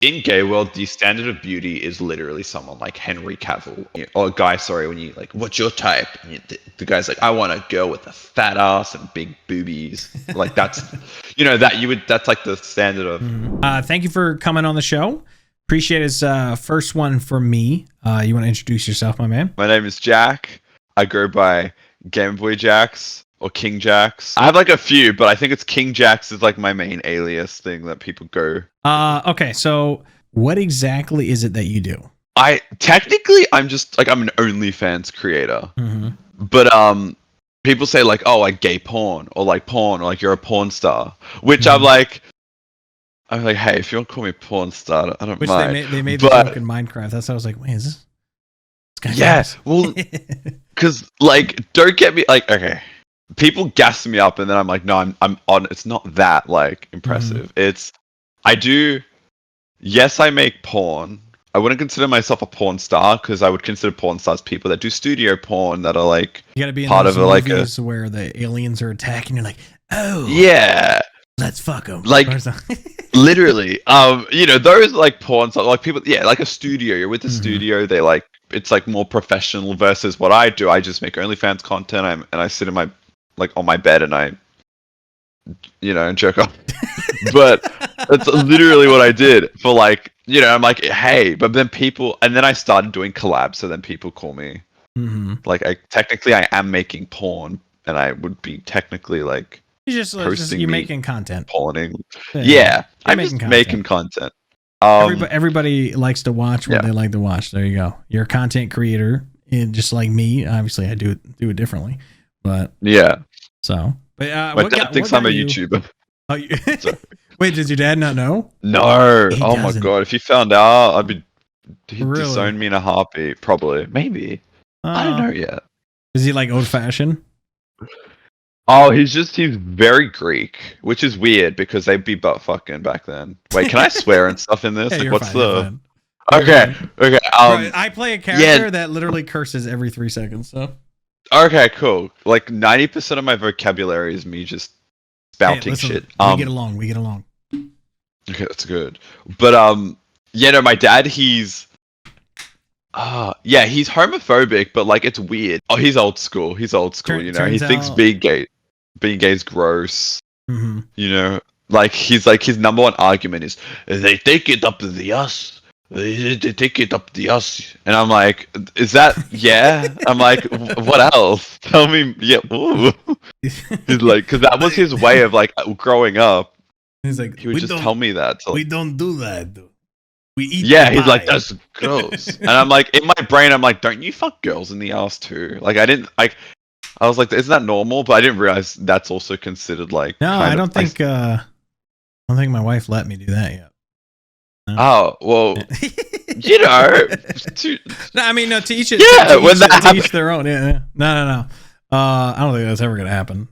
in gay world, the standard of beauty is literally someone like Henry Cavill or a guy. Sorry, when you like, what's your type? And the guy's like, I want a girl with a fat ass and big boobies. Like that's, that's like the standard of. Thank you for coming on the show. Appreciate his first one for me. You want to introduce yourself, my man? My name is Jack. I go by Game Boy Jax or King Jax. I have like a few, but I think it's King Jax is like my main alias thing that people go. Okay, so what exactly is it that you do? I'm just like, I'm an OnlyFans creator. But people say like, oh, like gay porn or like you're a porn star, which I'm like, hey, if you want to call me porn star, I don't mind. They made the joke in Minecraft. That's why I was like, wait, is this guy? Yes, well, because like, don't get me like, okay, people gas me up, and then I'm like, no, I'm on. It's not that like impressive. It's yes, I make porn. I wouldn't consider myself a porn star because I would consider porn stars people that do studio porn that are like you gotta be in part those of movies where the aliens are attacking. You're like, oh yeah, let's fuck them. Like literally, those like porn stars, like people, yeah, like a studio. You're with the studio. They like it's like more professional versus what I do. I just make OnlyFans content. And I sit in my like on my bed and I and jerk off. But that's literally what I did for like, I'm like, hey, but then I started doing collabs. So then people call me like, I am making porn and I would be technically like, you're making content. Porning. Yeah. I'm just making content. Everybody likes to watch what they like to watch. There you go. You're a content creator, and just like me. Obviously, I do it differently, but yeah. So, but my dad thinks I'm a YouTuber. Oh, wait, does your dad not know? No. Oh my god, if he found out, he'd really? disown me in a heartbeat. Probably, maybe. I don't know yet. Is he like old fashioned? Oh, he's very Greek, which is weird because they'd be butt fucking back then. Wait, can I swear and stuff in this? Yeah, like, what's fine, Okay. I play a character that literally curses every 3 seconds. So. Okay, cool. Like 90% of my vocabulary is me just spouting shit. We get along. Okay, that's good. But my dad, he's he's homophobic, but like it's weird. Oh, he's old school. He thinks being gay is gross. Like he's like his number one argument is they take it up the ass. They take it up the ass. And I'm like, is that I'm like, what else? Tell me. Ooh. He's like, because that was his way of like growing up. He's like, he would just tell me that. So, we don't do that. We eat. He's like, that's gross. And I'm like, in my brain, I'm like, don't you fuck girls in the ass too? Like, I was like, isn't that normal? But I didn't realize that's also considered like. No, I don't think my wife let me do that yet. No. Oh well, No, I mean, no. To each their own. Yeah. No. I don't think that's ever gonna happen.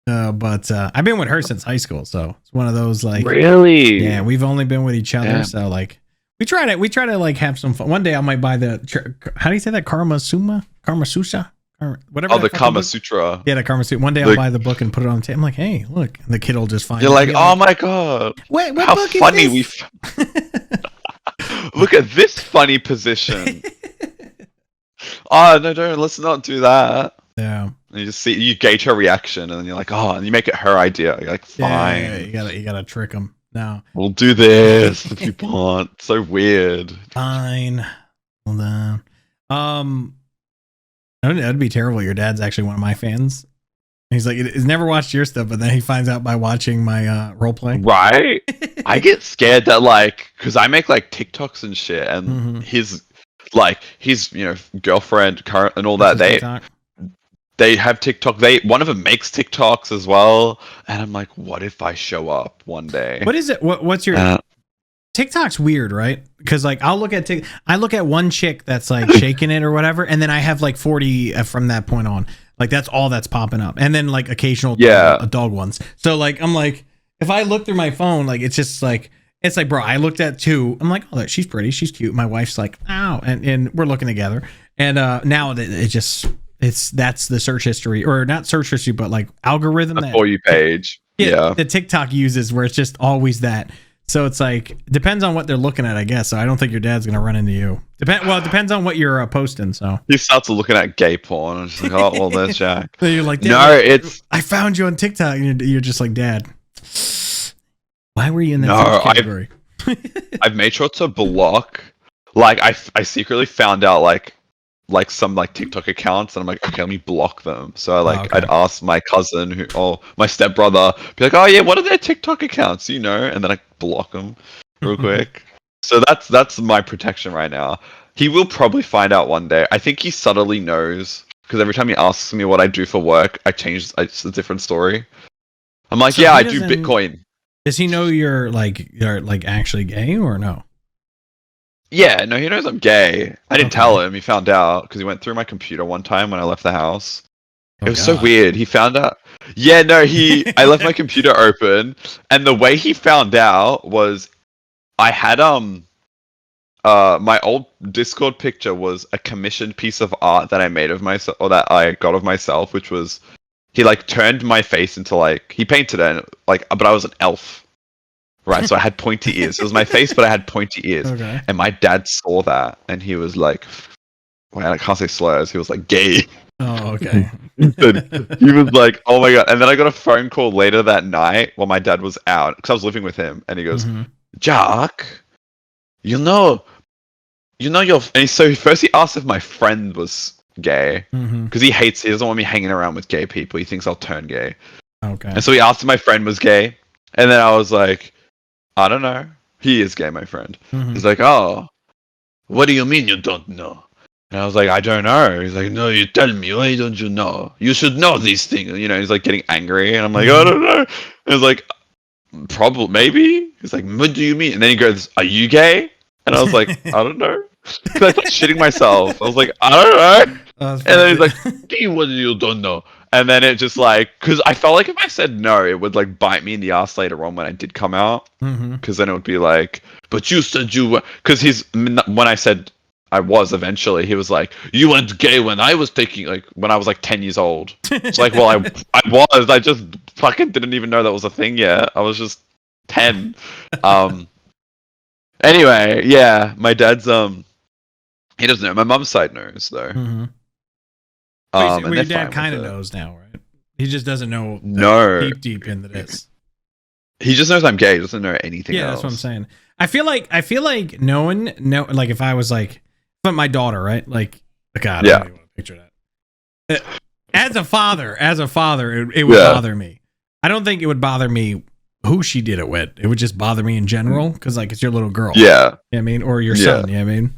But I've been with her since high school, so it's one of those like. Really? Yeah, we've only been with each other, so like we try to like have some fun. One day I might buy how do you say that? Kama Sutra? Whatever. Oh, the Kama Sutra. Yeah, the Kama Sutra. One day I'll buy the book and put it on tape. I'm like, hey, look, and the kid will just find. You're like, oh my god! Wait, what how book funny is this? Look at this funny position. Oh no, let's not do that. Yeah. And you gauge her reaction, and then you're like, oh, and you make it her idea. You're like, fine. Yeah, you gotta trick them. No, we'll do this if you want. So weird. Fine. Hold on. That'd be terrible. Your dad's actually one of my fans. He's like, he's never watched your stuff, but then he finds out by watching my roleplay. Right? I get scared that like, because I make like TikToks and shit, and his girlfriend current and all that they have TikTok. One of them makes TikToks as well, and I'm like, what if I show up one day? What is it? What's your TikTok's weird, right? Because like I look at one chick that's like shaking it or whatever, and then I have like 40 from that point on. Like that's all that's popping up, and then like occasional dog ones. So like I'm like, if I look through my phone, like it's like, bro, I looked at 2. I'm like, oh, she's pretty, she's cute. My wife's like, ow, and we're looking together, and now that's the search history, or not search history, but like algorithm For You page. The TikTok uses, where it's just always that. So it's like depends on what they're looking at, I guess. So I don't think your dad's gonna run into you. Well, it depends on what you're posting. So He starts looking at gay porn and just like, oh, well, there's Jack. so you're like, No, it's I found you on TikTok, and you're just like, Dad, why were you in that no. first category? I've made sure to block. Like I secretly found out like some like TikTok accounts, and I'm like, okay, let me block them. So okay. I'd ask my cousin or my stepbrother, be like, oh yeah, what are their TikTok accounts, you know? And then I block them real quick. So that's my protection right now. He will probably find out one day. I think he subtly knows because every time he asks me what I do for work, it's a different story. I'm like, So yeah, he I do doesn't- Bitcoin. Does he know you're like actually gay or no? Yeah, no, he knows I'm gay. I didn't Okay. tell him. He found out because he went through my computer one time when I left the house. Oh, It was so God. weird. He found out. Yeah, no, I left my computer open, and the way he found out was I had my old Discord picture was a commissioned piece of art that I made of myself, or that I got of myself, which was he like turned my face into like he painted it like, but I was an elf. Right, so I had pointy ears. It was my face, but I had pointy ears. Okay. And my dad saw that, and he was like, well, I can't say slurs. He was like, gay. Oh, okay. He was like, oh my god. And then I got a phone call later that night while my dad was out, because I was living with him, and he goes, Mhm. Jack, you know your. And so first he asked if my friend was gay, Mhm. because he doesn't want me hanging around with gay people. He thinks I'll turn gay. Okay. And so he asked if my friend was gay, and then I was like, I don't know. He is gay, my friend. Mhm. He's like, oh, what do you mean you don't know? And I was like, I don't know. He's like, no, you tell me. Why don't you know? You should know these things. You know, he's like getting angry. And I'm like, I don't know. And he's like, probably, maybe. He's like, what do you mean? And then he goes, are you gay? And I was like, I don't know. Because I started shitting myself. I was like, I don't know. And then he's like, what do you don't know? And then it just like, because I felt like if I said no, it would like bite me in the ass later on when I did come out. Mhm. Because then it would be like, but you said you were. Because when I said I was eventually, he was like, you went gay when I was when I was like 10 years old. It's like, well, I was. I just fucking didn't even know that was a thing yet. I was just 10. Anyway, yeah, my dad's he doesn't know. My mom's side knows though. Mhm. And Your they're dad fine kind of with it. knows now, right? He just doesn't know No. deep into this. He just knows I'm gay. He doesn't know anything else. Yeah, that's what I'm saying. I feel like like if I was like, but my daughter, right? Like, God, I Yeah. don't even want to picture that. As a father, it would bother me. I don't think it would bother me who she did it with. It would just bother me in general because like it's your little girl. Yeah. You know what I mean, or your son. You know what I mean.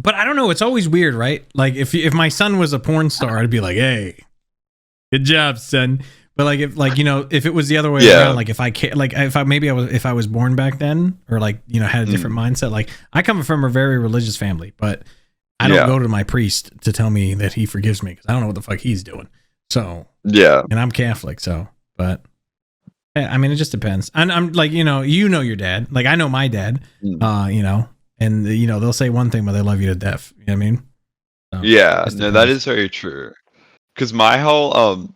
But I don't know. It's always weird, right? Like if my son was a porn star, I'd be like, hey, good job, son. But like if it was the other way around, like if I was born back then, or like had a different mindset. Like I come from a very religious family, but I don't go to my priest to tell me that he forgives me because I don't know what the fuck he's doing. So yeah, and I'm Catholic, so but I mean it just depends. And I'm like your dad, like I know my dad, and they'll say one thing but they love you to death. You know what I mean? So, yeah, no, that is very true. Because my whole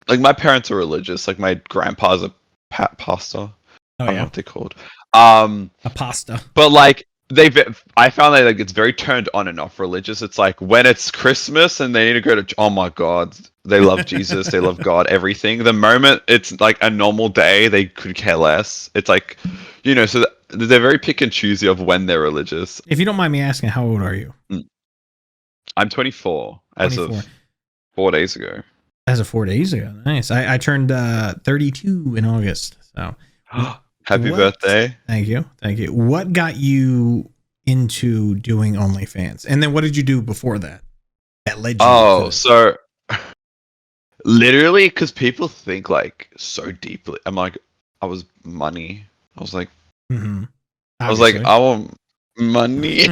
like my parents are religious. Like my grandpa's a pastor. I don't know what they're called. A pasta. But like I found that like it's very turned on and off religious. It's like when it's Christmas and they need to go to, oh my god, they love Jesus, they love God, everything. The moment it's like a normal day, they could care less. It's like, so they're very pick and choosy of when they're religious. If you don't mind me asking, how old are you? I'm 24 as of 4 days ago. As of 4 days ago. Nice. I turned 32 in August. So happy birthday. Thank you. What got you into doing OnlyFans? And then what did you do before that? That led you so literally because people think like so deeply. I'm like, I was money. I was like, I was like, I want money.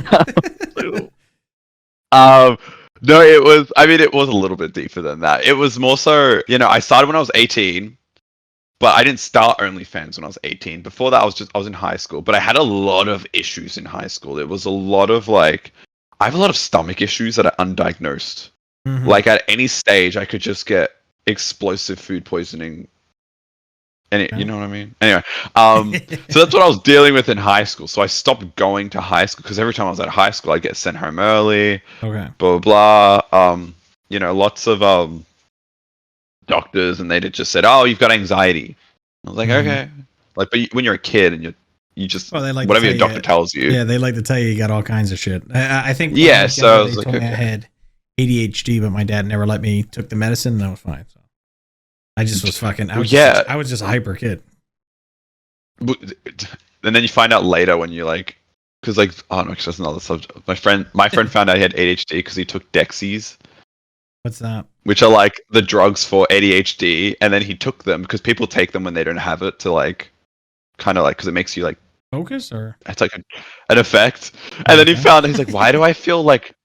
No, it was a little bit deeper than that. It was more so, I started when I was 18, but I didn't start OnlyFans when I was 18. Before that, I was in high school, but I had a lot of issues in high school. It was a lot of like, I have a lot of stomach issues that are undiagnosed. Like at any stage, I could just get explosive food poisoning You know what I mean? Anyway, so that's what I was dealing with in high school. So I stopped going to high school because every time I was at high school, I'd get sent home early. Okay. Blah blah blah. Lots of doctors, and they just said, "Oh, you've got anxiety." I was like, Mhm. "Okay." Like, but when you're a kid and you just Well, they like to whatever tell your doctor you. tells you. Yeah, they like to tell you got all kinds of shit. I think when I Yeah. was younger, So I they was like, told me I okay. had ADHD, but my dad never let me took the medicine, and I was fine. So I just was fucking. I Well, was yeah. I was just a hyper kid. And then you find out later when you like, because like, oh no, that's another subject. My friend found out he had ADHD because he took Dexies, What's that? which are like the drugs for ADHD, and then he took them because people take them when they don't have it to like, kind of like, because it makes you like, Focus or it's like an effect. And then he okay. found, he's like, why do I feel like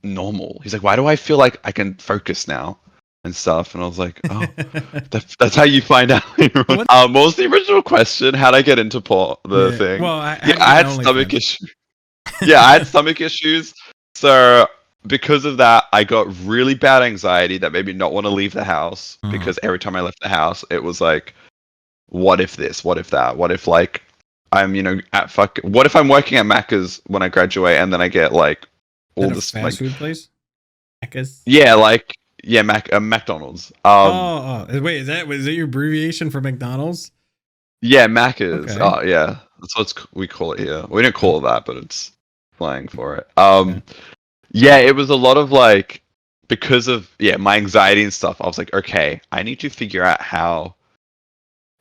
normal? He's like, why do I feel like I can focus now and stuff? And I was like, oh, that's how you find out. What? What was the original question? How'd I get into the Yeah. thing? Well, how Yeah, do you I get had an stomach OnlyFans? issues. Yeah, I had stomach issues. So because of that, I got really bad anxiety that made me not want to leave the house Mhm. because every time I left the house, it was like, what if this? What if that? What if like I'm at what if I'm working at Macca's when I graduate and then I get like Is all that a this like fast food place? Macca's? yeah, like yeah, McDonald's. Wait, is that your abbreviation for McDonald's? Yeah, Macca's. Okay. Oh yeah, that's what we call it here. We don't call it that, but it's slang for it. Okay. Yeah, it was a lot of like because of my anxiety and stuff. I was like, okay, I need to figure out how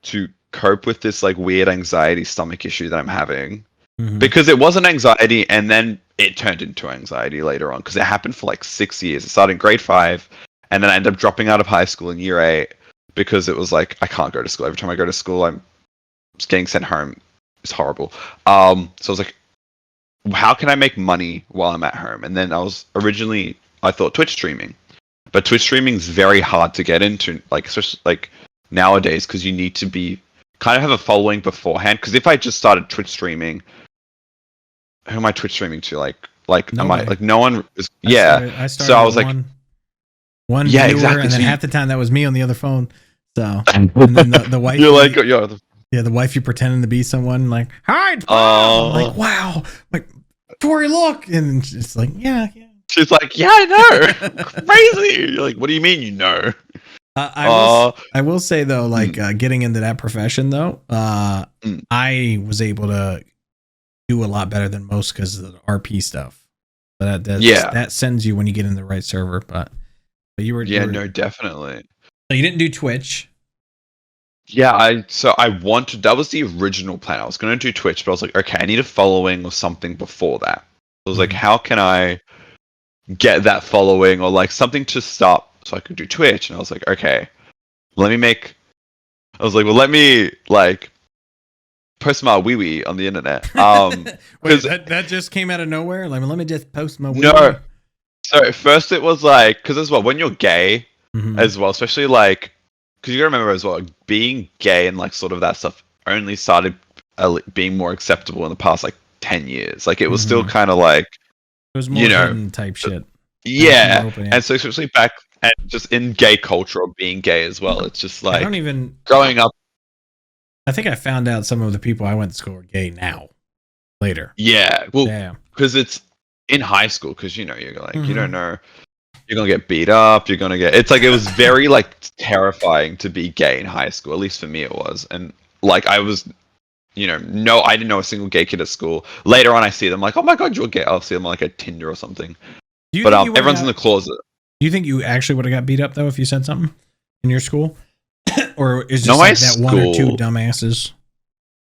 to cope with this like weird anxiety stomach issue that I'm having Mhm. because it wasn't anxiety and then it turned into anxiety later on because it happened for like 6 years. It started in grade 5 and then I ended up dropping out of high school in year 8 because it was like I can't go to school. Every time I go to school, I'm just getting sent home. It's horrible. So I was like, how can I make money while I'm at home? And then I thought Twitch streaming, but Twitch streaming is very hard to get into, like especially like nowadays because you need to be kind of have a following beforehand. Because if I just started Twitch streaming, who am I Twitch streaming to? Like am I Nobody. like no one is I yeah. started. I So started I with was like, one yeah, viewer, exactly. and then So half the time that was me on the other phone. So, and then the you're like, wifey, yeah, yeah, the wifey pretending to be someone like, "Hi, it's Bob." I'm like, "Wow!" Like, Tori, look, and it's like, "Yeah, yeah." she's like, yeah, I know, crazy. You're like, what do you mean, you know? I will. Uh, I will say though, like mm, getting into that profession though, mm. I was able to do a lot better than most because of the RP stuff. Yeah, That sends you when you get in the right server. But yeah, no, definitely. so you didn't do Twitch. Yeah, I wanted that was the original plan. I was gonna do Twitch, but I was like, okay, I need a following or something before that. I was like, Mhm. how can I get that following or like something to start so I could do Twitch? And I was like, okay, let me make. I was like, well, let me like post my wee wee on the internet. Wait, Because that just came out of nowhere. Like, let me just post my wee no, wee. so at first it was like because as well when you're gay Mm-hmm. as well, especially like because you gotta remember as well, being gay and like sort of that stuff only started being more acceptable in the past like 10 years. Like it was still Mm-hmm. kind of like It was you more know, hidden type shit. Now it's more yeah, open. Yeah. and so especially back and just in gay culture or being gay as well, it's just I don't like even. growing up. I think I found out some of the people I went to school were gay now. Later. Yeah, well, Damn. because it's in high school because you're like you don't Mm-hmm. know. You're gonna get beat up. You're gonna get. It's like it was very like terrifying to be gay in high school. At least for me, it was. And like I was, no, I didn't know a single gay kid at school. Later on, I see them like, oh my god, you're gay. I'll see them on, like a Tinder or something. Do you But think you would have everyone's in the got? closet. Do you think you actually would have got beat up though if you said something in your school, or is No, just my like that one or two school. dumbasses?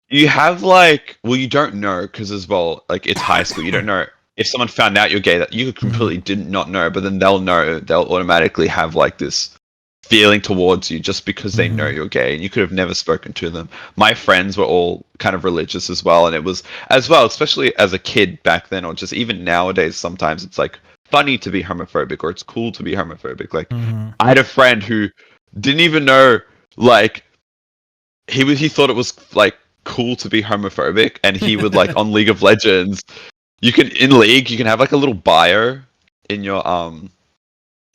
You have like, well, you don't know because as well, like it's high school. You don't know if someone found out you're gay that you Mm-hmm. completely did not know, but then they'll know. They'll automatically have like this feeling towards you just because they know Mm-hmm. you're gay and you could have never spoken to them. My friends were all kind of religious as well, and it was as well, especially as a kid back then, or just even nowadays. Sometimes it's like funny to be homophobic, or it's cool to be homophobic. Like Mm-hmm. I had a friend who didn't even know, like he thought it was like cool to be homophobic, and he would like on League of Legends. You can in League, you can have like a little bio in your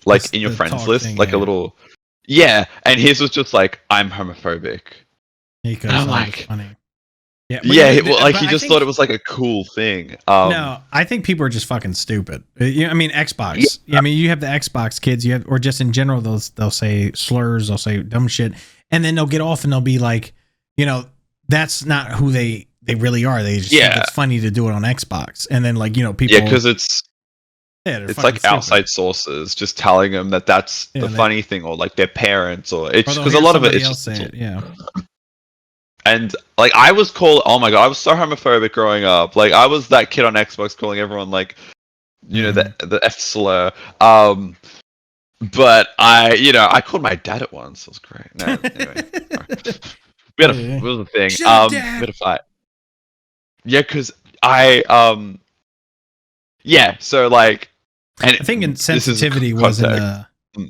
like This in your the friends talk list, thing, like a yeah. little yeah, and his was just like I'm homophobic, He could And have I'm thought it was like, funny. Yeah, but yeah, well, like but he I just think thought it was like a cool thing. no, I think people are just fucking stupid. I mean, Yeah, Xbox. I mean, you have the Xbox kids. You have, or just in general, they'll say slurs, they'll say dumb shit, and then they'll get off and they'll be like, that's not who they really are. They just think yeah, it's funny to do it on Xbox, and then like yeah, people, because it's they're it's fucking like stupid. outside sources just telling them that that's Yeah, the funny thing, or like their parents, or it's or they'll because a hear lot of it somebody is else just. say it. Yeah. And like I was called, oh my god, I was so homophobic growing up. Like I was that kid on Xbox calling everyone like, the F slur. But I called my dad at once. It was great. No, anyway, it was a thing. Shut up, We Dad. had a fight. Yeah, because I yeah. So like, and I think in this is sensitivity wasn't context. a.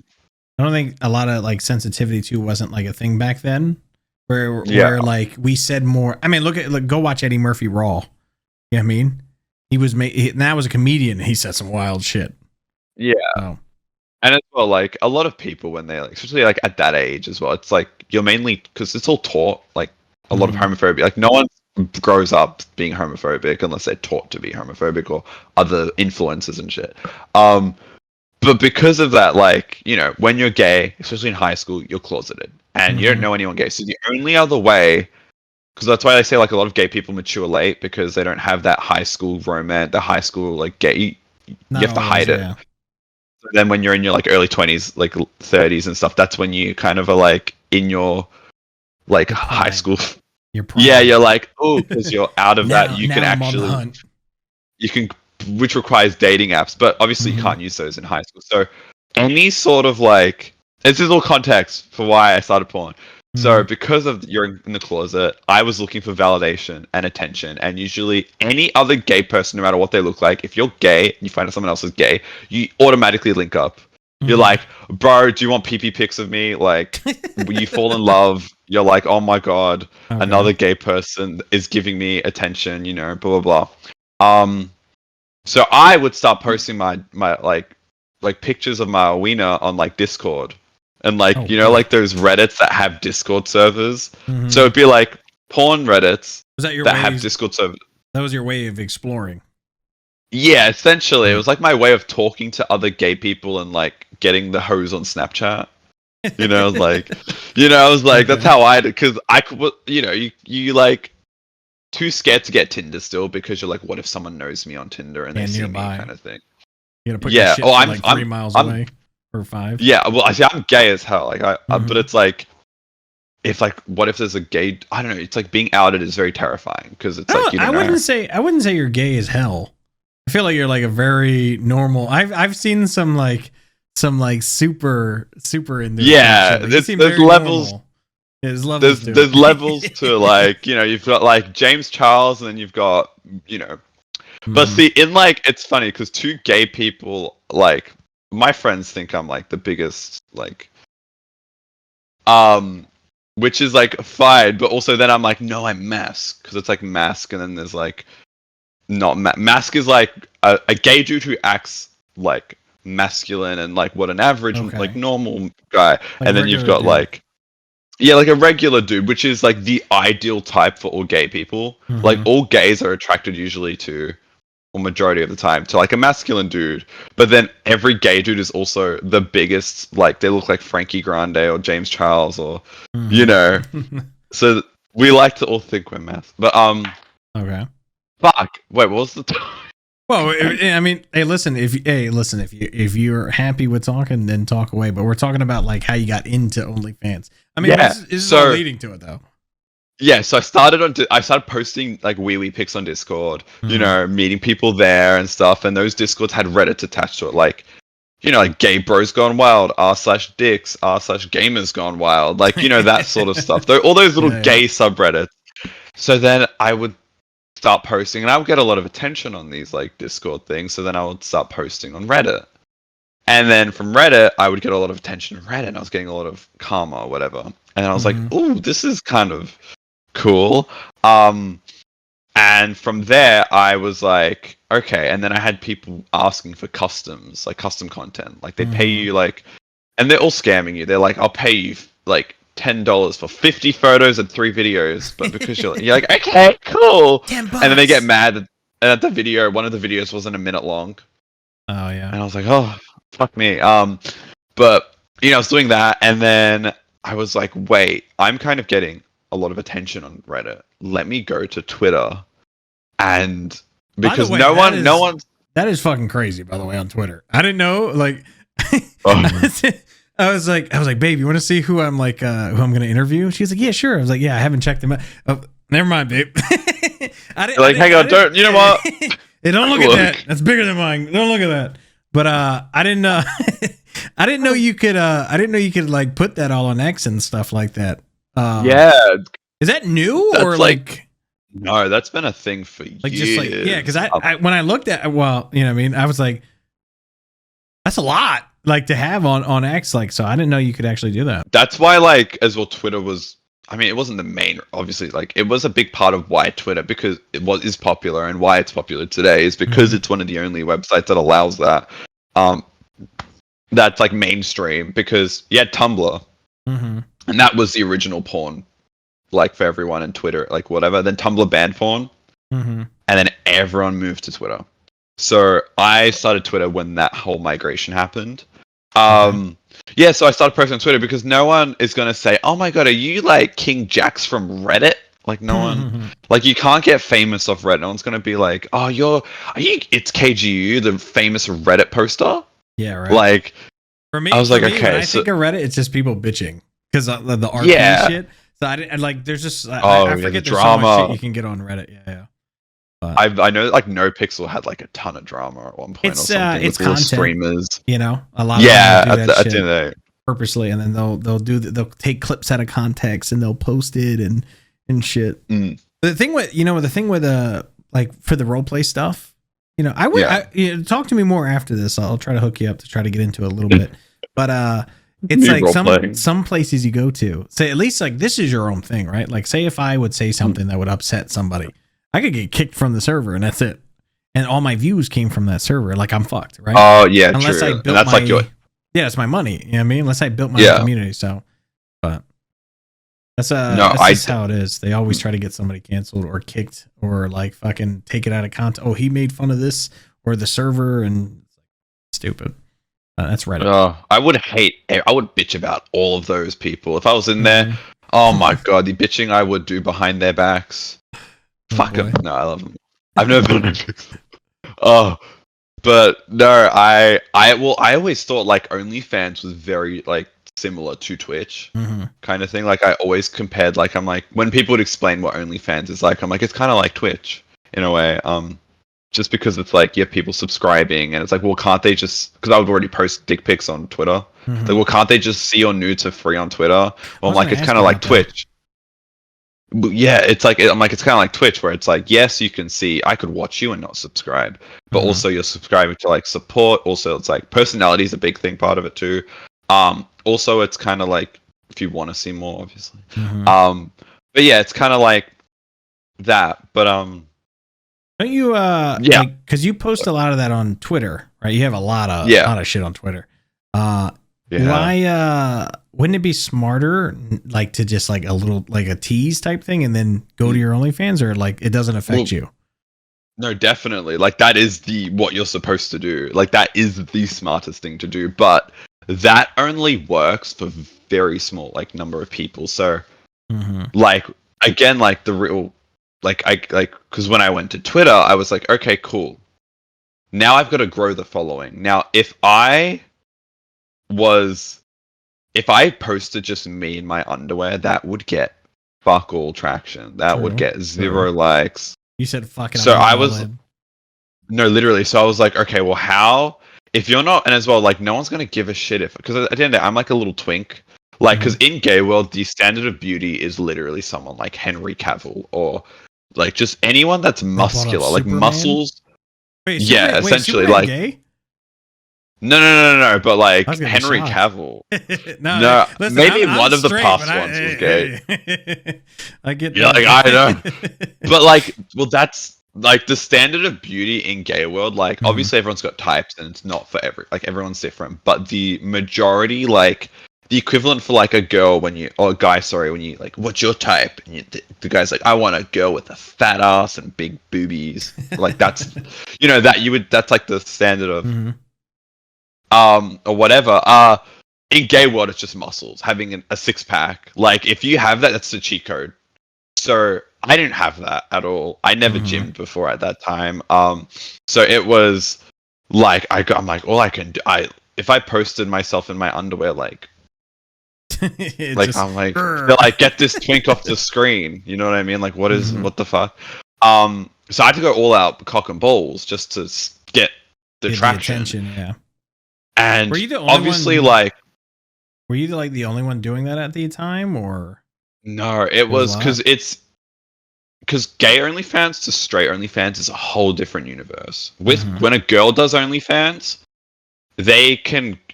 I don't think a lot of like sensitivity too wasn't like a thing back then. Where Yeah. like we said more. I mean, go watch Eddie Murphy Raw. You know what I mean? He was that was a comedian. He said some wild shit. Yeah. So. And as well, like a lot of people when they're like, especially like at that age as well, it's like you're mainly because it's all taught like a lot of homophobia. Like no one grows up being homophobic unless they're taught to be homophobic or other influences and shit. But because of that, like when you're gay, especially in high school, you're closeted and you don't know anyone gay. So the only other way, because that's why they say like a lot of gay people mature late because they don't have that high school romance, the high school like gay. You have to hide it. Yeah. Then when you're in your like early 20s, like 30s and stuff, that's when you kind of are like in your like high school. Yeah, you're like, oh, because you're out of that. You can actually, you can, which requires dating apps, but obviously you can't use those in high school. So any sort of like, this is all context for why I started porn. So because of you're in the closet, I was looking for validation and attention, and usually any other gay person, no matter what they look like, if you're gay and you find out someone else is gay, you automatically link up. You're like, bro, do you want pee pics of me? Like, you fall in love. You're like, oh my god, another gay person is giving me attention. Blah blah blah. So I would start posting my like pictures of my wiener on like Discord. And like like those Reddits that have Discord servers. So it'd be like porn Reddits that have Discord servers. That was your way of exploring. Yeah, essentially, it was like my way of talking to other gay people and like getting the hose on Snapchat. Like, I was like, that's how I did, because I could, you like too scared to get Tinder still because you're like, what if someone knows me on Tinder and they see me, kind of thing. You gotta put your shit I'm like 3 miles away. Or 5. Yeah, well, I see. I'm gay as hell. Like, but it's like, if like, what if there's a gay? I don't know. It's like being outed is very terrifying because it's like I wouldn't say you're gay as hell. I feel like you're like a very normal. I've seen some super into. Yeah, there's levels. There's levels. There's levels to like you've got like James Charles and then you've got But see, in like it's funny because two gay people like. My friends think I'm like the biggest like which is like fine, but also then I'm like, no, I'm mask, because it's like mask and then there's like not mask is like a gay dude who acts like masculine and like what an average like normal guy, like, and then you've got dude. Like like a regular dude, which is like the ideal type for all gay people. Like all gays are attracted usually to, or majority of the time, to like a masculine dude, but then every gay dude is also the biggest, like they look like Frankie Grande or James Charles or so we like to all think we're masked, but fuck, wait, what was the well, I mean, listen, if you're happy with talking, then talk away, but we're talking about like how you got into OnlyFans. I mean, this is all leading to it though. Yeah, so I started posting like wee pics on Discord, meeting people there and stuff, and those Discords had Reddit attached to it, like, like gay bros gone wild, r/dicks, r/gamers gone wild, like, that sort of stuff. All those little gay subreddits. So then I would start posting, and I would get a lot of attention on these like Discord things, so then I would start posting on Reddit. And then from Reddit, I would get a lot of attention on Reddit, and I was getting a lot of karma or whatever. And I was like, ooh, this is kind of cool. And from there I was like, okay, and then I had people asking for custom content, like they pay you like, and they're all scamming you. They're like, I'll pay you like $10 for 50 photos and 3 videos, but because you're like, okay, cool. $10. And then they get mad that one of the videos wasn't a minute long. Oh yeah. And I was like, oh, fuck me. But I was doing that, and then I was like, wait, I'm kind of getting a lot of attention on Reddit. Let me go to Twitter, and because way, no one. That is fucking crazy, by the way, on Twitter. I didn't know, like, I was like, babe, you want to see who I'm like, who I'm going to interview? She's like, yeah, sure. I was like, yeah, I haven't checked them out. Oh, never mind, babe. Hang on, don't, you know what? Hey, don't look at that. That's bigger than mine. Don't look at that. But I didn't I didn't know you could like put that all on X and stuff like that. Yeah. Is that new or like no, that's been a thing for like years. just like yeah, because I when I looked at well, you know what I mean, I was like, that's a lot like to have on X, like, so I didn't know you could actually do that. That's why like as well Twitter was, I mean, it wasn't the main, obviously, like it was a big part of why Twitter, because is popular, and why it's popular today is because it's one of the only websites that allows that. That's like mainstream, because you had Tumblr, and that was the original porn, like for everyone, in Twitter, like whatever. Then Tumblr banned porn, and then everyone moved to Twitter. So I started Twitter when that whole migration happened. Yeah, so I started posting on Twitter because no one is going to say, oh my god, are you like King Jax from Reddit? Like no one, like you can't get famous off Reddit. No one's going to be like, oh, it's KGU, the famous Reddit poster. Yeah, right. Like for me, I was like, okay. When I think of Reddit, it's just people bitching because the RP shit. So I didn't like. There's just I forget the drama. So much shit you can get on Reddit. Yeah. I know like NoPixel had like a ton of drama at one point. It's content, streamers. You know, a lot. Yeah, of at the end of the day. Purposely, and then they'll take clips out of context and they'll post it and shit. The thing with like for the roleplay stuff, I would talk to me more after this. I'll try to hook you up to try to get into it a little bit. But it's like some places you go to, say at least like this is your own thing, right? Like say if I would say something that would upset somebody, I could get kicked from the server and that's it. And all my views came from that server. Like I'm fucked, right? Oh yeah, unless true. I built that's like your it's my money. You know what I mean? Unless I built my own community. So, but that's just how it is. They always try to get somebody canceled or kicked or like fucking take it out of context. Oh, he made fun of this or the server, and stupid. That's Reddit. I would bitch about all of those people if I was in there. Oh my god, the bitching I would do behind their backs. Fuck them. No, I love them. I've never been on NoPixel. Oh, but no, I always thought like OnlyFans was very like similar to Twitch kind of thing. Like I always compared, like I'm like when people would explain what OnlyFans is like, I'm like it's kind of like Twitch in a way. Just because it's like you have people subscribing, and it's like, well, can't they just? Because I would already post dick pics on Twitter. Like, well, can't they just see your nudes for free on Twitter? Well, I'm like, it's kind of like Twitch. Yeah, it's like I'm like it's kind of like Twitch, where it's like, yes, you can see, I could watch you and not subscribe, but also you're subscribing to like support. Also, it's like personality is a big thing, part of it too. Also, it's kind of like if you want to see more, obviously. But yeah, it's kind of like that. But don't you like, because you post a lot of that on Twitter, right? You have a lot of shit on Twitter. Why wouldn't it be smarter like to just like a little like a tease type thing and then go to your OnlyFans, or like it doesn't affect you? No, definitely. Like that is what you're supposed to do. Like that is the smartest thing to do, but that only works for very small like number of people. So like again, like the real because when I went to Twitter, I was like, okay, cool. Now I've got to grow the following. Now, if I posted just me in my underwear, that would get fuck all traction. That would get 0 likes. You said fucking. So I was no, literally. So I was like, okay, well, how? If you're not, and as well, like, no one's gonna give a shit because at the end of the day, I'm like a little twink. Like, because in gay world, the standard of beauty is literally someone like Henry Cavill or like just anyone that's muscular, like muscles. Wait, essentially, Superman like gay? No. But like Henry Cavill. no, listen, maybe one of the past ones was gay. I get. Yeah, like I know. But like, well, that's like the standard of beauty in gay world. Like, obviously, everyone's got types, and it's not for everyone's different. But the majority, like, the equivalent for like a girl when you, or a guy, sorry, when you like, what's your type? And the guy's like, I want a girl with a fat ass and big boobies. Like that's, that you would, that's like the standard of, or whatever. In gay world, it's just muscles, having a six pack. Like if you have that, that's the cheat code. So I didn't have that at all. I never gymmed before at that time. So it was like I'm like all I can do. If I posted myself in my underwear, like I'm like they're like get this twink off the screen. You know what I mean? Like what the fuck? So I had to go all out cock and balls just to get the traction. Attention, yeah. And were you the only obviously one, were you like the only one doing that at the time, or no? It was because gay OnlyFans to straight OnlyFans is a whole different universe. With when a girl does OnlyFans,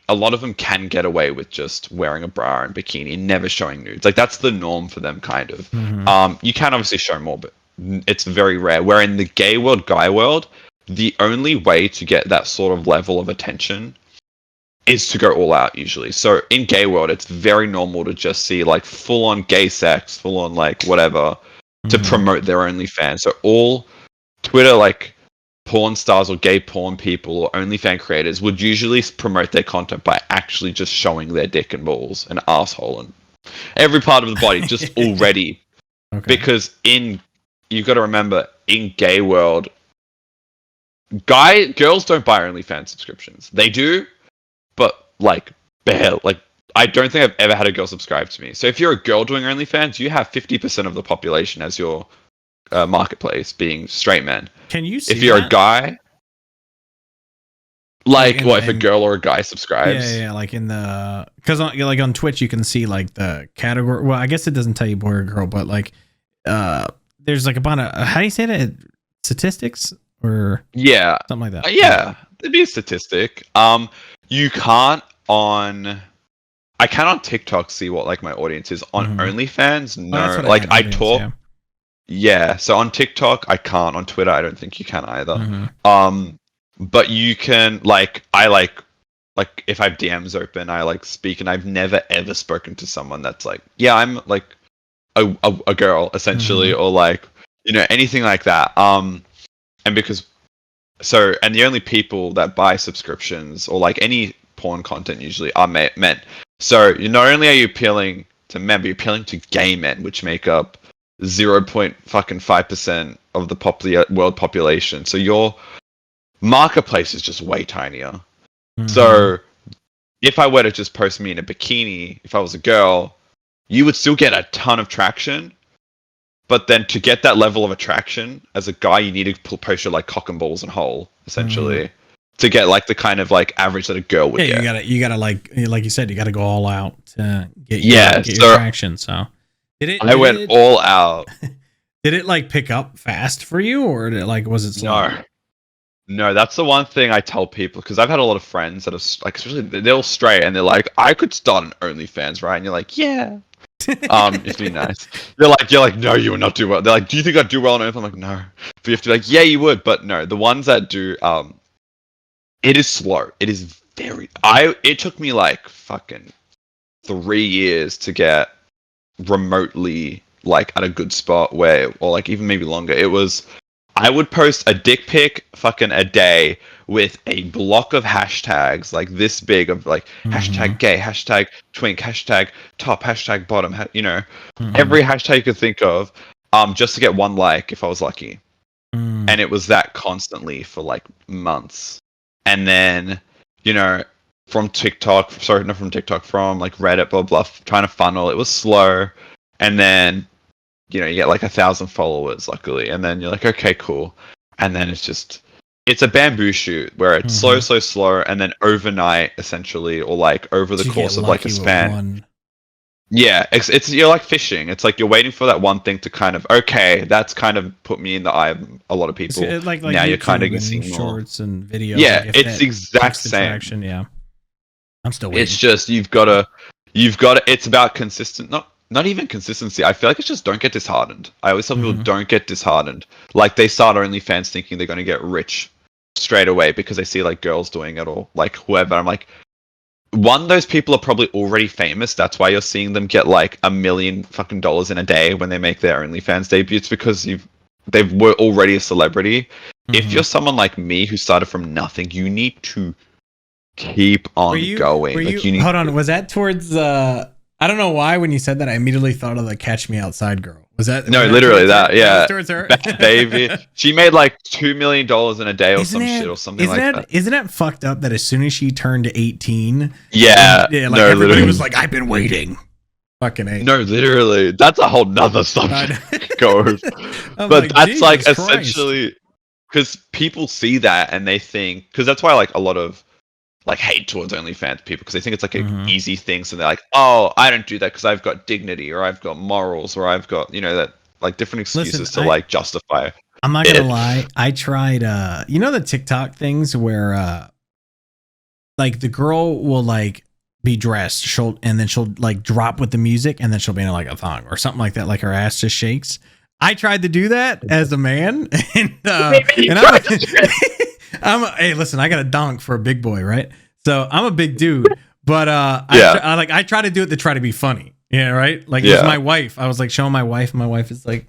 a lot of them can get away with just wearing a bra and bikini and never showing nudes. Like that's the norm for them, kind of. You can obviously show more, but it's very rare. Where in the gay world, guy world, the only way to get that sort of level of attention is to go all out usually. So in gay world, it's very normal to just see like full on gay sex, full on like whatever, to promote their OnlyFans. So all Twitter like porn stars or gay porn people or OnlyFans creators would usually promote their content by actually just showing their dick and balls and asshole and every part of the body just already. Because you've got to remember, in gay world, girls don't buy OnlyFans subscriptions. They do, but like barely. Like I don't think I've ever had a girl subscribe to me. So if you're a girl doing OnlyFans, you have 50% of the population as your marketplace being straight men. Can you see if you're that? A guy, like if a girl or a guy subscribes? Yeah, like in the, because like on Twitch you can see like the category. Well, I guess it doesn't tell you boy or girl, but like there's like a bunch of, how do you say that, statistics or something like that. It'd be a statistic. You can't I can on TikTok see what like my audience is. On OnlyFans, no. Like I talk. Yeah, so on TikTok I can't. On Twitter I don't think you can either. But you can like if I have DMs open, I like speak, and I've never ever spoken to someone that's like, yeah, I'm like a girl essentially, or like anything like that. And because and the only people that buy subscriptions or like any porn content usually are men. So not only are you appealing to men, but you're appealing to gay men, which make up 0.5% of the world population. So your marketplace is just way tinier. So if I were to just post me in a bikini, if I was a girl, you would still get a ton of traction. But then to get that level of attraction as a guy, you need to post your like cock and balls and hole, essentially, to get like the kind of like average that a girl would get. You gotta like you said, you gotta go all out to get your traction. So I went all out. Did it like pick up fast for you, or was it slow? No, that's the one thing I tell people, because I've had a lot of friends that are like, especially they're all straight, and they're like, I could start an OnlyFans, right? And you're like, yeah. It'd be nice. You're like, no, you would not do well. They're like, do you think I'd do well on OnlyFans? I'm like, no. But you have to be like, yeah, you would. But no, the ones that do, it is slow. It is it took me like fucking 3 years to get remotely like at a good spot or like even maybe longer. I would post a dick pic fucking a day with a block of hashtags like this big of like hashtag gay, hashtag twink, hashtag top, hashtag bottom, every hashtag you could think of, just to get one like if I was lucky. And it was that constantly for like months. And then, from TikTok, from like Reddit, blah, blah, trying to funnel, it was slow. And then, you get like 1,000 followers, luckily. And then you're like, okay, cool. And then it's a bamboo shoot where it's slow. And then overnight, essentially, or like over the course of like a span. Yeah, you're like fishing. It's like you're waiting for that one thing to kind of, okay, that's kind of put me in the eye of a lot of people. Like now YouTube, you're kind of seeing shorts and videos. Yeah, like it's exact same. Yeah, I'm still waiting. It's just you've got to. It's about not even consistency. I feel like it's just don't get disheartened. I always tell people don't get disheartened. Like they start OnlyFans thinking they're going to get rich straight away because they see like girls doing it or like whoever. I'm like, one, those people are probably already famous. That's why you're seeing them get like $1 million fucking dollars in a day when they make their OnlyFans debuts, because they were already a celebrity. If you're someone like me who started from nothing, you need to keep on going. Like, you need hold on, was that towards I don't know why when you said that I immediately thought of the Catch Me Outside girl. Was that no, was literally that yeah. towards her? Bad baby. She made like $2 million in a day or shit or something like that. Isn't that fucked up that as soon as she turned 18, yeah, like no, everybody literally. was like, I've been waiting. Fucking A. No, literally. That's a whole nother subject. Goes. But like, that's like Jesus essentially because people see that and they think, because that's why like a lot of like hate towards OnlyFans people, because they think it's like an easy thing. So they're like, oh, I don't do that because I've got dignity or I've got morals or I've got, that like different excuses to like justify. I'm not gonna lie. I tried the TikTok things where like the girl will like be dressed, and then she'll like drop with the music, and then she'll be in like a thong or something like that, like her ass just shakes. I tried to do that as a man, and hey, listen, I got a donk for a big boy, right? So I'm a big dude, but I try to do it to try to be funny, right? Like, it was my wife. I was like showing my wife, and my wife is like,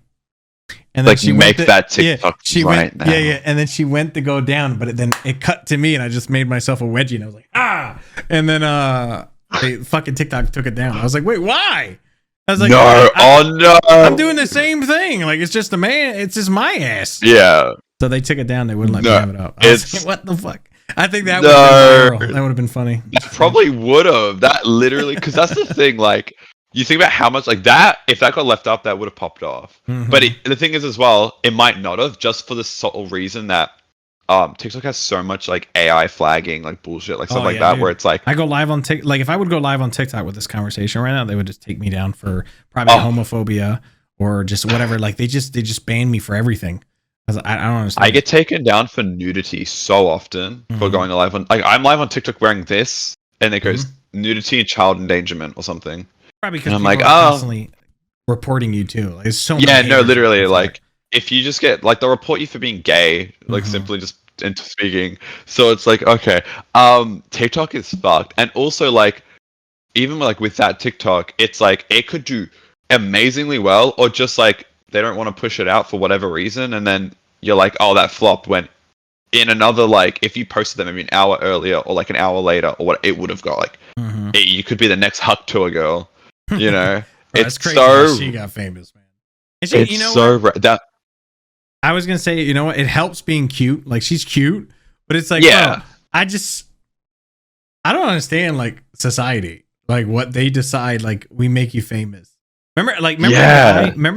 and then like, she make that TikTok now. And then she went to go down, but then it cut to me, and I just made myself a wedgie, and I was like, and then fucking TikTok took it down. I was like, wait, why? I was like, no, no, I'm doing the same thing. Like, it's just it's just my ass. Yeah. So they took it down. They wouldn't let me have it up. It's like, what the fuck? I think that would have been viral. That would have been funny. That probably would have. That literally, because that's the thing. Like, you think about how much like that. If that got left up, that would have popped off. But the thing is, as well, it might not have, just for the subtle reason that TikTok has so much like AI flagging, like bullshit, like stuff like that, dude. Where it's like, I go live on TikTok. Like, if I would go live on TikTok with this conversation right now, they would just take me down for probably homophobia or just whatever. Like, they just ban me for everything. I don't understand. I get taken down for nudity so often for going live on. Like, I'm live on TikTok wearing this, and it goes nudity and child endangerment or something. Probably because I'm like, constantly reporting you too. Like, it's so yeah, no, literally, like, if you just get like, they'll report you for being gay, like simply just into speaking. So it's like, okay, TikTok is fucked, and also like, even like with that TikTok, it's like it could do amazingly well, or just like they don't want to push it out for whatever reason, and then you're like, oh, that flopped. When in another, like, if you posted them maybe an hour earlier or like an hour later or what, it would have got like, you could be the next Huck Tour girl, you know. Bro, it's crazy how she got famous, man. And she, it's so that I was gonna say, you know what? It helps being cute. Like, she's cute, but it's like, yeah, bro, I don't understand like society, like what they decide. Like, we make you famous. Remember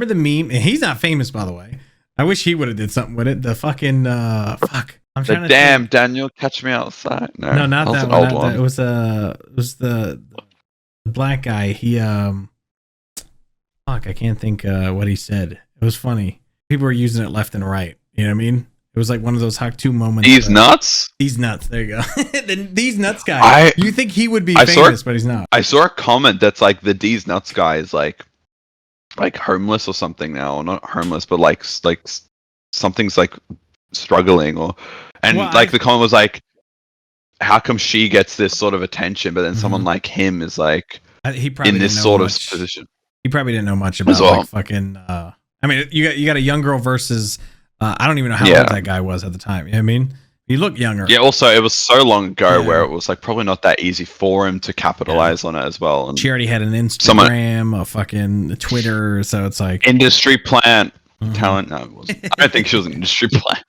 the meme? And he's not famous, by the way. I wish he would have did something with it. The fucking fuck. I'm trying to damn think. Daniel, Catch Me Outside. No, not that one. That. It was the black guy. He fuck. I can't think what he said. It was funny. People were using it left and right. You know what I mean? It was like one of those Hawk 2 moments. These nuts? These nuts. There you go. These nuts guy. You think he would be famous, but he's not. I saw a comment that's like the These nuts guy is like homeless or something now. Or not homeless, but like something's like struggling the comment was like, how come she gets this sort of attention, but then someone like him is like in this sort of position? He probably didn't know much about like fucking I mean, you got a young girl versus I don't even know how old that guy was at the time. You know what I mean? He looked younger. Yeah, also it was so long ago where it was like probably not that easy for him to capitalize on it as well. And she already had an Instagram, a fucking Twitter, so it's like industry plant talent. No, it wasn't. I don't think she was an industry plant.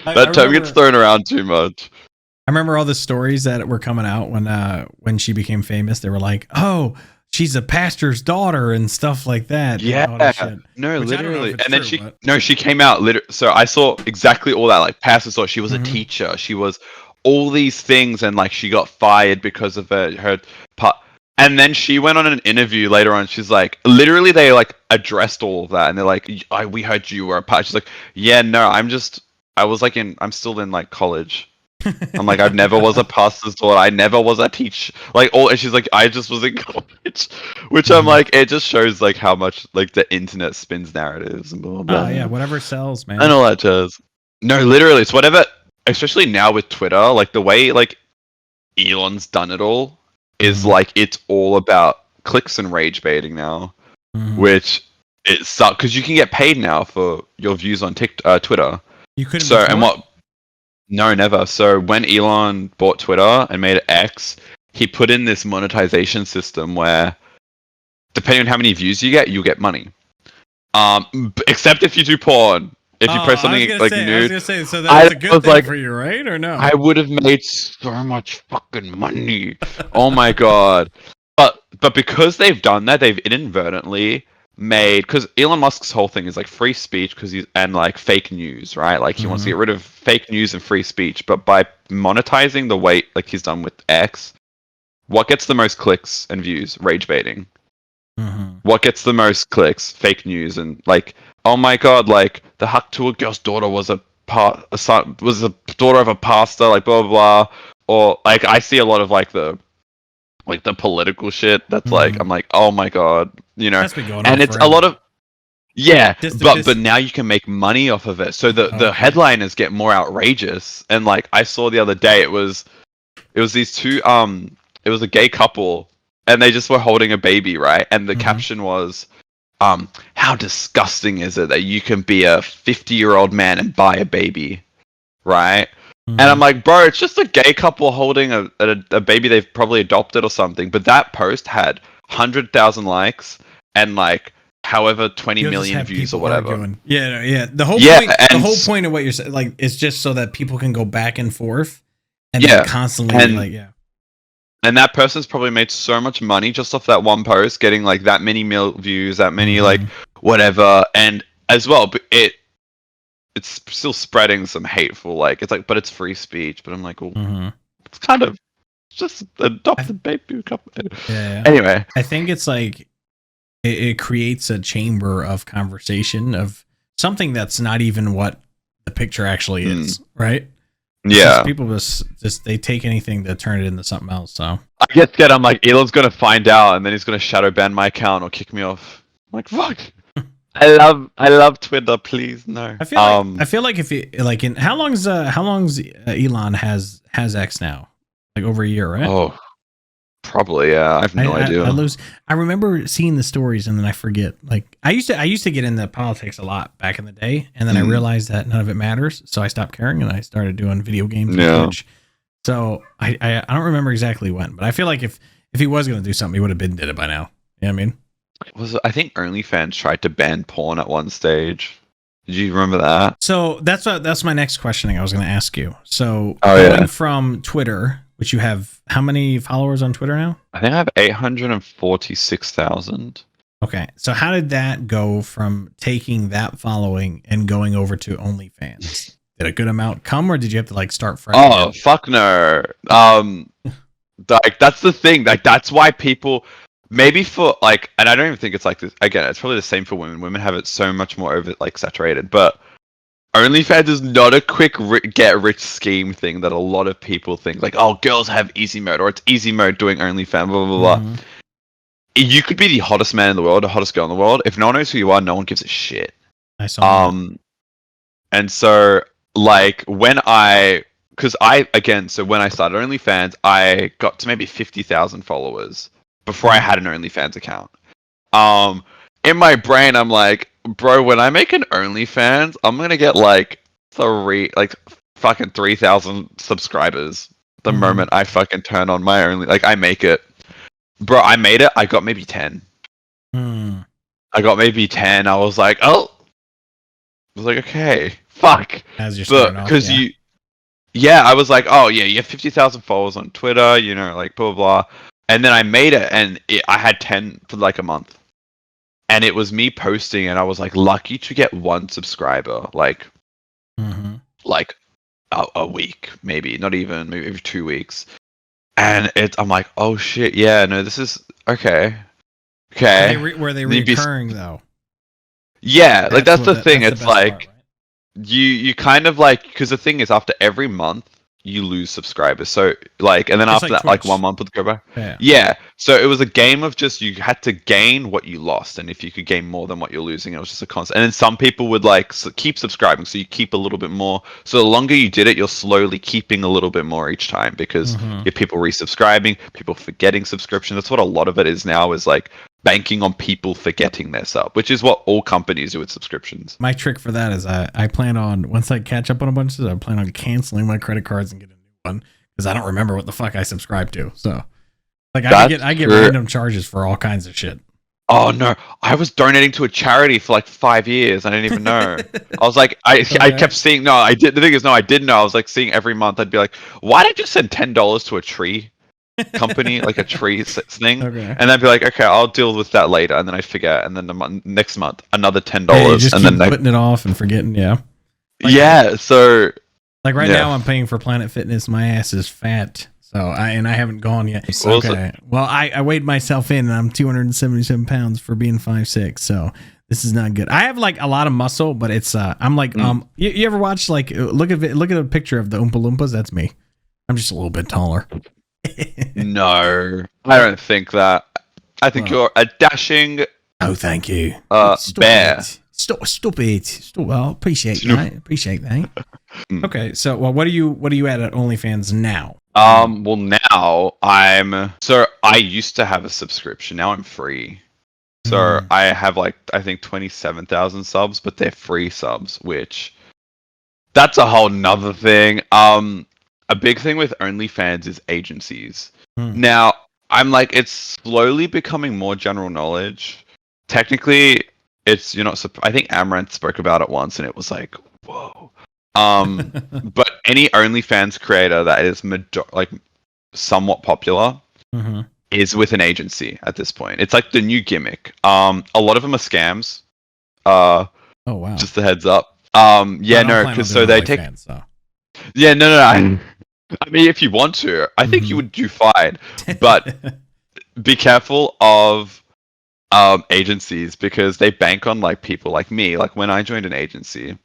That term gets thrown around too much. I remember all the stories that were coming out when she became famous. They were like, "Oh, she's a pastor's daughter" and stuff like that. Yeah, no, literally. And then she came out. So I saw exactly all that. Like, pastor's daughter. She was a teacher. She was all these things, and like she got fired because of her part. And then she went on an interview later on. She's like, literally, they like addressed all of that, and they're like, "We heard you were a pastor." She's like, "Yeah, no, I'm still in like college." I'm like, I've never was a pastor's daughter. I never was a teacher. And she's like, I just was in college, which I'm like, it just shows like how much like the internet spins narratives and blah blah blah. Yeah, whatever sells, man. And all that does. No, literally, it's whatever. Especially now with Twitter, like the way like Elon's done it all. is like it's all about clicks and rage baiting now, which it sucks because you can get paid now for your views on Twitter. You couldn't So before? and what? No, never. So when Elon bought Twitter and made it X, he put in this monetization system where, depending on how many views you get, you'll get money. Except if you do porn. If you post something like nude, I was gonna say, so that's a good thing for you, right? Or no? I would have made so much fucking money. Oh my god! But because they've done that, they've inadvertently made, because Elon Musk's whole thing is like free speech, because he's and like fake news, right? Like he wants to get rid of fake news and free speech. But by monetizing the way like he's done with X, what gets the most clicks and views? Rage baiting. What gets the most clicks? Fake news and like, oh my god, like the hack to a girl's daughter was a daughter of a pastor, like blah blah blah. Or like I see a lot of like the political shit that's like I'm like, oh my god, That's been going on and it's forever. a lot of Just but now you can make money off of it. So the headliners get more outrageous. And like I saw the other day, it was these two it was a gay couple, and they just were holding a baby, right? And the caption was, how disgusting is it that you can be a 50-year-old man and buy a baby, right? And I'm like, bro, it's just a gay couple holding a baby they've probably adopted or something. But that post had 100,000 likes and like however 20 million views or whatever. Arguing. Yeah. The whole point of what you're saying, like, is just so that people can go back and forth and then constantly And that person's probably made so much money just off that one post, getting like that many views, that many like whatever, and as well, but it's still spreading some hateful, like it's like, but it's free speech. But I'm like, well, it's kind of just adopted baby couple. Yeah. Anyway, I think it's like it creates a chamber of conversation of something that's not even what the picture actually is, right? Yeah, people just they take anything to turn it into something else. So I get scared. I'm like, Elon's gonna find out, and then he's gonna shadow ban my account or kick me off. I'm like, fuck. I love Twitter. Please no. I feel like if you like in how long's Elon has X now? Like over a year, right? Oh, probably. Yeah, I have no idea. I remember seeing the stories and then I forget. Like I used to get into politics a lot back in the day, and then I realized that none of it matters, so I stopped caring and I started doing video games. Yeah. So I don't remember exactly when, but I feel like if he was going to do something, he would have did it by now. You know what I mean? I think OnlyFans tried to ban porn at one stage. Did you remember that? So that's my next questioning I was going to ask you. So going from Twitter, which you have how many followers on Twitter now? I think I have 846,000. Okay. So how did that go from taking that following and going over to OnlyFans? Did a good amount come, or did you have to like start fresh? Oh, fuck no. Like that's the thing. Like that's why people maybe for like, and I don't even think it's like this. Again, it's probably the same for women. Women have it so much more over like saturated, but OnlyFans is not a quick get rich scheme thing that a lot of people think. Like, oh, girls have easy mode, or it's easy mode doing OnlyFans, blah blah blah. You could be the hottest man in the world, the hottest girl in the world. If no one knows who you are, no one gives a shit. I saw that. And so like when so when I started OnlyFans, I got to maybe 50,000 followers before I had an OnlyFans account. In my brain, I'm like, bro, when I make an OnlyFans, I'm gonna get like fucking 3,000 subscribers the moment I fucking turn on my I make it. Bro, I made it. I got maybe 10. I got maybe 10. I was like, oh. I was like, okay, fuck. As you're starting off, I was like, oh yeah, you have 50,000 followers on Twitter, like blah blah blah. And then I made it, and I had 10 for like a month. And it was me posting, and I was like lucky to get one subscriber, like a week, maybe not even, maybe every 2 weeks. And I'm like, oh shit, yeah, no, this is okay. Were they recurring though? Yeah, that's the thing. It's like part, right? you kind of like, because the thing is, after every month you lose subscribers. So like, and then It's after like that, like Twitch. 1 month would go by. Yeah. Yeah. So it was a game of just you had to gain what you lost, and if you could gain more than what you're losing, it was just a constant. And then some people would like keep subscribing, so you keep a little bit more. So the longer you did it, you're slowly keeping a little bit more each time because you have people resubscribing, people forgetting subscription. That's what a lot of it is now. Is like banking on people forgetting their sub, which is what all companies do with subscriptions. My trick for that is I plan on, once I catch up on a bunch of stuff, I plan on canceling my credit cards and get a new one because I don't remember what the fuck I subscribe to. So like I get random charges for all kinds of shit. Oh no, I was donating to a charity for like 5 years. I didn't even know. I was like, I kept seeing. No, I did. The thing is, no, I didn't know. I was like seeing every month. I'd be like, why did you send $10 to a tree company, like a tree thing? Okay. And I'd be like, okay, I'll deal with that later. And then I forget. And then the next month, another $10. Yeah, you just and keep then putting it off and forgetting. Yeah. Like, yeah. So like right yeah. now, I'm paying for Planet Fitness. My ass is fat. So I haven't gone yet. Well, Okay. Well, I weighed myself in, and I'm 277 pounds for being 5'6". So this is not good. I have like a lot of muscle, but it's I'm like You ever watch like look at a picture of the Oompa Loompas? That's me. I'm just a little bit taller. No, I don't think that. I think you're a dashing. Oh, thank you. Bear. Stop it. Well, appreciate that. Appreciate that. Okay, so well, what are you at OnlyFans now? Well now I used to have a subscription. Now I'm free. So I have like I think 27,000 subs, but they're free subs, which that's a whole nother thing. A big thing with OnlyFans is agencies. Now I'm like it's slowly becoming more general knowledge. Technically, you're not. I think Amaranth spoke about it once, and it was like, whoa. But any OnlyFans creator that is like somewhat popular is with an agency at this point. It's like the new gimmick. A lot of them are scams. Oh wow! Just a heads up. Yeah, no, because so they take. Fans, so. Yeah, no. I mean, if you want to, I think you would do fine, but be careful of agencies because they bank on like people like me. Like when I joined an agency.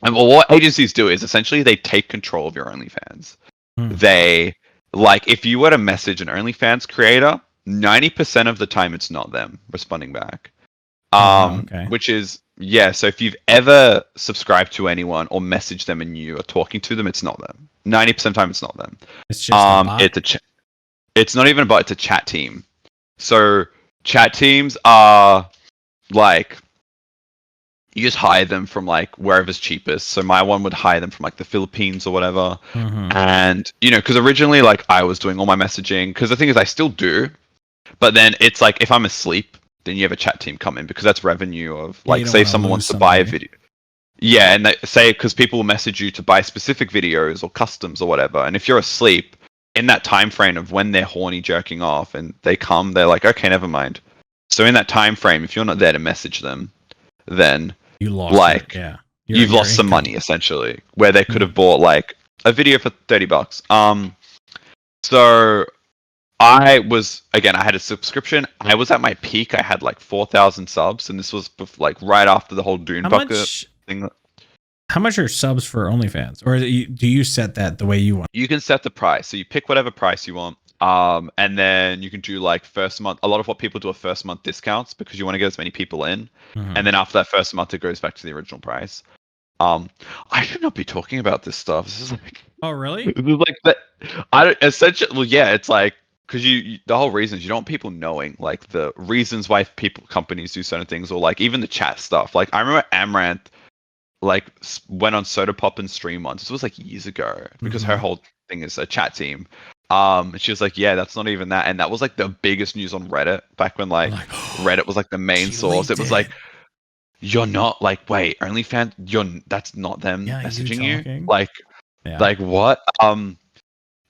And well, what agencies do is essentially they take control of your OnlyFans. They like if you were to message an OnlyFans creator, 90% of the time it's not them responding back. Okay. Which is so if you've ever subscribed to anyone or messaged them and you are talking to them, it's not them. 90% of the time it's not them. It's just a bot? It's not even a bot, it's a chat team. So chat teams are like you just hire them from like wherever's cheapest. So my one would hire them from like the Philippines or whatever. And because originally like I was doing all my messaging because the thing is I still do, but then it's like if I'm asleep, then you have a chat team come in because that's revenue of like say if someone wants to buy a video. Yeah, and they say because people will message you to buy specific videos or customs or whatever, and if you're asleep in that time frame of when they're horny jerking off and they come, they're like, okay, never mind. So in that time frame, if you're not there to message them, then you lost like you've lost income. some money essentially where they could have bought like a video for $30. So I had a subscription. I was at my peak. I had like 4,000 subs, and this was like right after the whole Dune bucket thing. How much are subs for OnlyFans, or do you set that the way you want? You can set the price, so you pick whatever price you want. And then you can do like first month. A lot of what people do are first month discounts because you want to get as many people in, and then after that first month, it goes back to the original price. I should not be talking about this stuff. This is like, oh really? This is like that. I don't essentially. Well, yeah, it's like because the whole reason is you don't want people knowing like the reasons why companies do certain things or like even the chat stuff. Like I remember Amaranth like went on Soda Pop and stream once. This was like years ago because her whole thing is a chat team. And she was like, yeah, that's not even that. And that was like the biggest news on Reddit back when like Reddit was like the main source. It was like, you're not like, wait, OnlyFans, that's not them messaging you. Like what?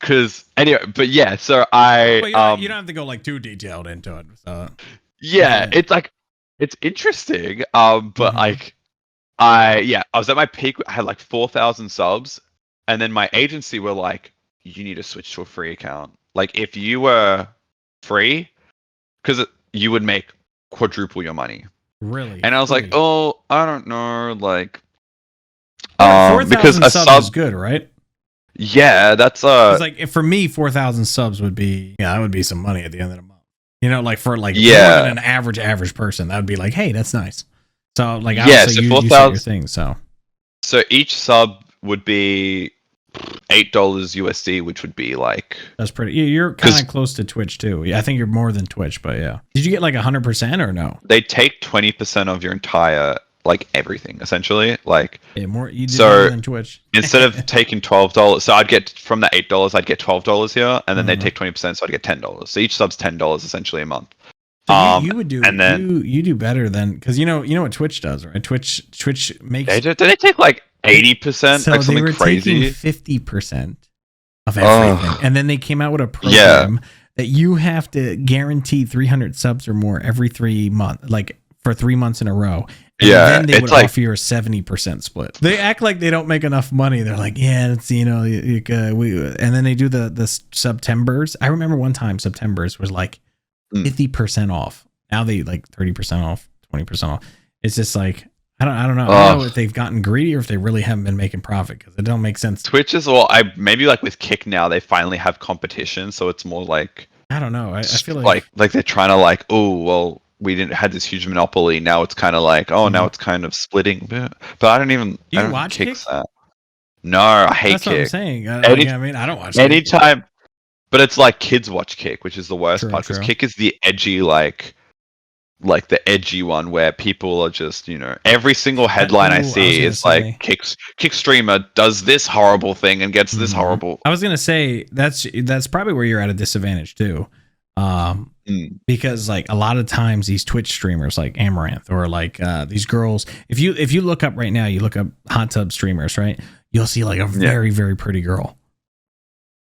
Cause anyway, but yeah, so you don't have to go like too detailed into it. So yeah, it's like, it's interesting. But like, I was at my peak. I had like 4,000 subs, and then my agency were like, you need to switch to a free account. Like if you were free, because you would make quadruple your money. Really? And I was like, oh, I don't know, like, because a sub is good, right? Yeah, that's It's like for me, 4,000 subs would be that would be some money at the end of the month. You know, like for like more than an average person, that would be like, hey, that's nice. So like obviously so you set your thing. So each sub would be $8 USD, which would be like that's pretty. You're kind of close to Twitch too. Yeah, I think you're more than Twitch, but yeah. Did you get like 100% or no? They take 20% of your entire like everything essentially. Like more you did better than Twitch. Instead of taking $12, so I'd get from the $8, I'd get $12 here, and then they take 20%, so I'd get $10. So each sub's $10 essentially a month. So you would do, and then you do better than because you know what Twitch does, right? Twitch makes. They take like 80%, so like something they were crazy. Taking 50% of everything, and then they came out with a program that you have to guarantee 300 subs or more every 3 months, like for 3 months in a row. And then they would offer you a 70% split. They act like they don't make enough money. They're like, yeah, it's and then they do the Septembers. I remember one time Septembers was like 50% off. Now they like 30% off, 20% off. It's just like I don't know. I don't know if they've gotten greedy or if they really haven't been making profit because it don't make sense. Twitch is maybe like with Kick now they finally have competition, so it's more like I don't know. I feel like they're trying to like, oh well, we didn't had this huge monopoly. Now it's kind of like, now it's kind of splitting. But I don't even. Do you watch Kick? No, I hate That's Kick. What I'm saying. I mean, I don't watch anytime. But it's like kids watch Kick, which is the worst part because Kick is the edgy like the edgy one where people are just every single headline I see is like Kick streamer does this horrible thing and gets this horrible. I was gonna say that's probably where you're at a disadvantage too. Because like a lot of times these Twitch streamers like Amaranth or like these girls, if you look up right now, you look up hot tub streamers, right? You'll see like a very, very pretty girl,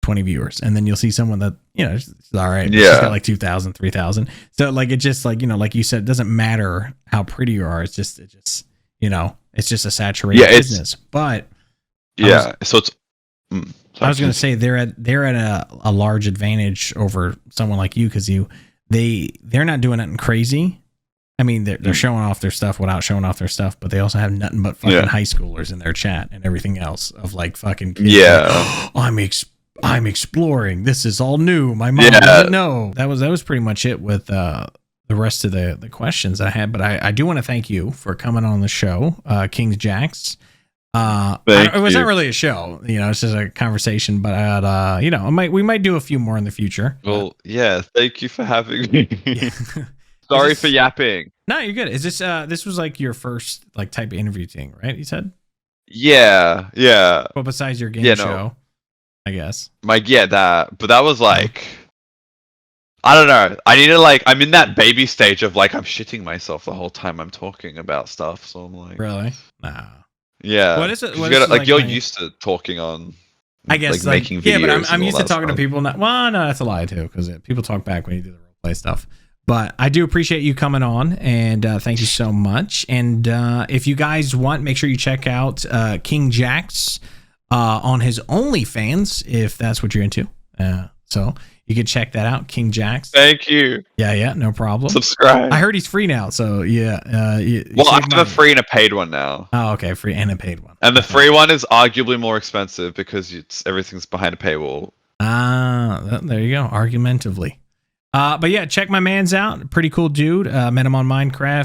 20 viewers. And then you'll see someone that, she's all right. Yeah. She's got like 2,000, 3,000. So like, it just like, like you said, it doesn't matter how pretty you are. It's just, it's just a saturated business. But so it's, I was going to say they're at a large advantage over someone like you because they're not doing nothing crazy. I mean, they're showing off their stuff without showing off their stuff, but they also have nothing but fucking high schoolers in their chat and everything else of like fucking kids like, I'm exploring. This is all new. My mom doesn't know. That was pretty much it with the rest of the questions I had. But I do want to thank you for coming on the show, King's Jacks. It was not really a show, it's just a conversation, but we might do a few more in the future. Well, thank you for having me. Sorry for yapping. No, you're good. Is this was like your first like type of interview thing, right? You said? Yeah. Well, besides your game show, I guess. That was like I don't know. I need to like I'm in that baby stage of like I'm shitting myself the whole time I'm talking about stuff, so I'm like really? Nah. Yeah. What is it? You're used to talking on. I guess making videos. Yeah, but I'm used to talking to people. Well, no, that's a lie too, because people talk back when you do the roleplay stuff. But I do appreciate you coming on, and thank you so much. And if you guys want, make sure you check out King Jacks on his OnlyFans if that's what you're into. So you can check that out, King Jacks. Thank you. Yeah, no problem. Subscribe. I heard he's free now, so yeah. I have a free and a paid one now. Oh, okay, free and a paid one. And the free one is arguably more expensive because everything's behind a paywall. There you go. Argumentatively. But yeah, check my man's out. Pretty cool dude. Met him on Minecraft.